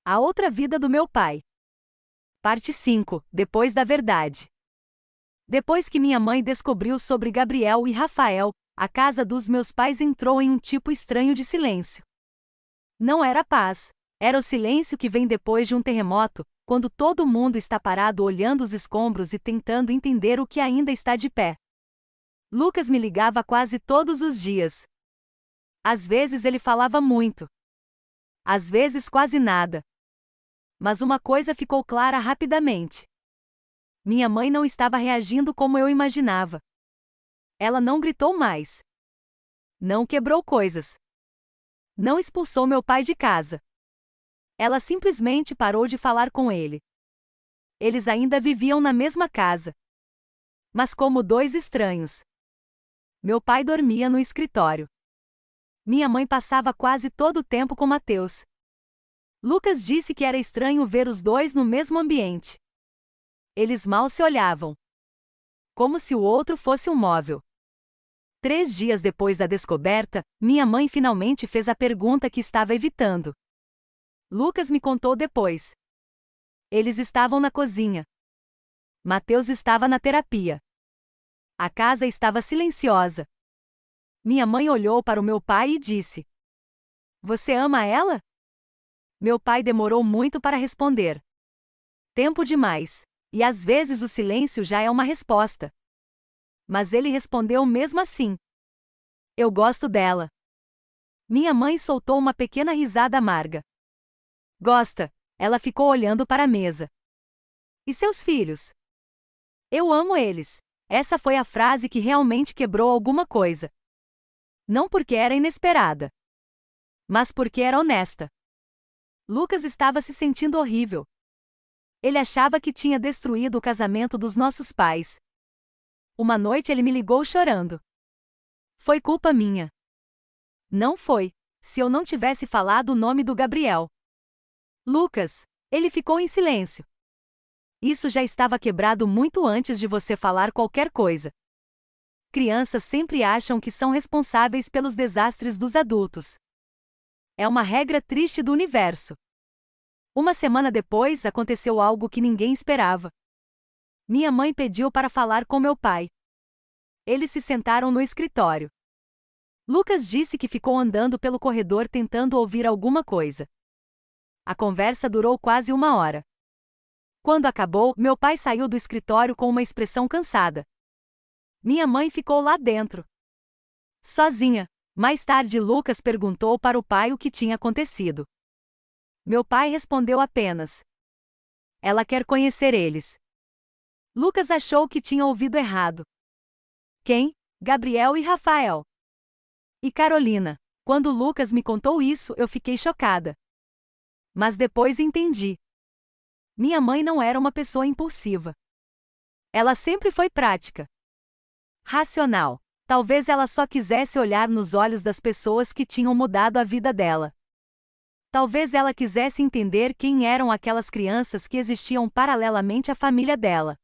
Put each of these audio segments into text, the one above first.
A outra vida do meu pai. Parte 5. Depois da verdade. Depois que minha mãe descobriu sobre Gabriel e Rafael, a casa dos meus pais entrou em um tipo estranho de silêncio. Não era paz. Era o silêncio que vem depois de um terremoto, quando todo mundo está parado olhando os escombros e tentando entender o que ainda está de pé. Lucas me ligava quase todos os dias. Às vezes ele falava muito. Às vezes quase nada. Mas uma coisa ficou clara rapidamente. Minha mãe não estava reagindo como eu imaginava. Ela não gritou mais. Não quebrou coisas. Não expulsou meu pai de casa. Ela simplesmente parou de falar com ele. Eles ainda viviam na mesma casa. Mas como dois estranhos. Meu pai dormia no escritório. Minha mãe passava quase todo o tempo com Mateus. Lucas disse que era estranho ver os dois no mesmo ambiente. Eles mal se olhavam. Como se o outro fosse um móvel. 3 dias depois da descoberta, minha mãe finalmente fez a pergunta que estava evitando. Lucas me contou depois. Eles estavam na cozinha. Mateus estava na terapia. A casa estava silenciosa. Minha mãe olhou para o meu pai e disse: "Você ama ela?" Meu pai demorou muito para responder. Tempo demais. E às vezes o silêncio já é uma resposta. Mas ele respondeu mesmo assim: "Eu gosto dela." Minha mãe soltou uma pequena risada amarga. "Gosta?" Ela ficou olhando para a mesa. "E seus filhos?" "Eu amo eles." Essa foi a frase que realmente quebrou alguma coisa. Não porque era inesperada, mas porque era honesta. Lucas estava se sentindo horrível. Ele achava que tinha destruído o casamento dos nossos pais. Uma noite ele me ligou chorando. "Foi culpa minha." Não foi, se eu não tivesse falado o nome do Gabriel. "Lucas." Ele ficou em silêncio. "Isso já estava quebrado muito antes de você falar qualquer coisa." Crianças sempre acham que são responsáveis pelos desastres dos adultos. É uma regra triste do universo. Uma semana depois aconteceu algo que ninguém esperava. Minha mãe pediu para falar com meu pai. Eles se sentaram no escritório. Lucas disse que ficou andando pelo corredor tentando ouvir alguma coisa. A conversa durou quase 1 hora. Quando acabou, meu pai saiu do escritório com uma expressão cansada. Minha mãe ficou lá dentro, sozinha. Mais tarde, Lucas perguntou para o pai o que tinha acontecido. Meu pai respondeu apenas: "Ela quer conhecer eles." Lucas achou que tinha ouvido errado. Quem? Gabriel e Rafael. E Carolina. Quando Lucas me contou isso, eu fiquei chocada. Mas depois entendi. Minha mãe não era uma pessoa impulsiva. Ela sempre foi prática. Racional. Talvez ela só quisesse olhar nos olhos das pessoas que tinham mudado a vida dela. Talvez ela quisesse entender quem eram aquelas crianças que existiam paralelamente à família dela.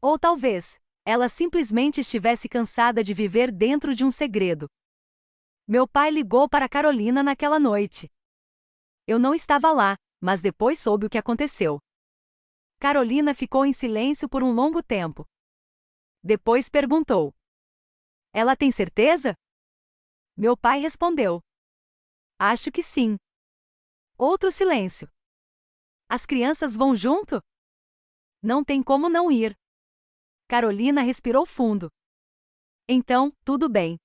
Ou talvez ela simplesmente estivesse cansada de viver dentro de um segredo. Meu pai ligou para Carolina naquela noite. Eu não estava lá, mas depois soube o que aconteceu. Carolina ficou em silêncio por um longo tempo. Depois perguntou: "Ela tem certeza?" Meu pai respondeu: "Acho que sim." Outro silêncio. "As crianças vão junto?" "Não tem como não ir." Carolina respirou fundo. "Então, tudo bem."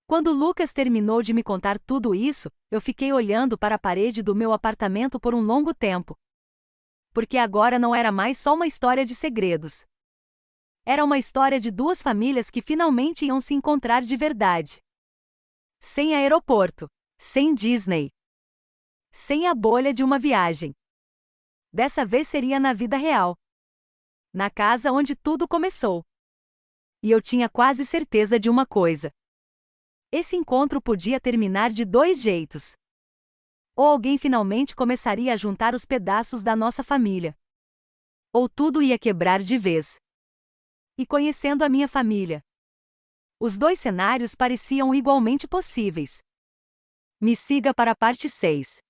Quando Lucas terminou de me contar tudo isso, eu fiquei olhando para a parede do meu apartamento por um longo tempo. Porque agora não era mais só uma história de segredos. Era uma história de 2 famílias que finalmente iam se encontrar de verdade. Sem aeroporto. Sem Disney. Sem a bolha de uma viagem. Dessa vez seria na vida real. Na casa onde tudo começou. E eu tinha quase certeza de uma coisa. Esse encontro podia terminar de 2 jeitos. Ou alguém finalmente começaria a juntar os pedaços da nossa família. Ou tudo ia quebrar de vez. E conhecendo a minha família, os 2 cenários pareciam igualmente possíveis. Me siga para a parte 6.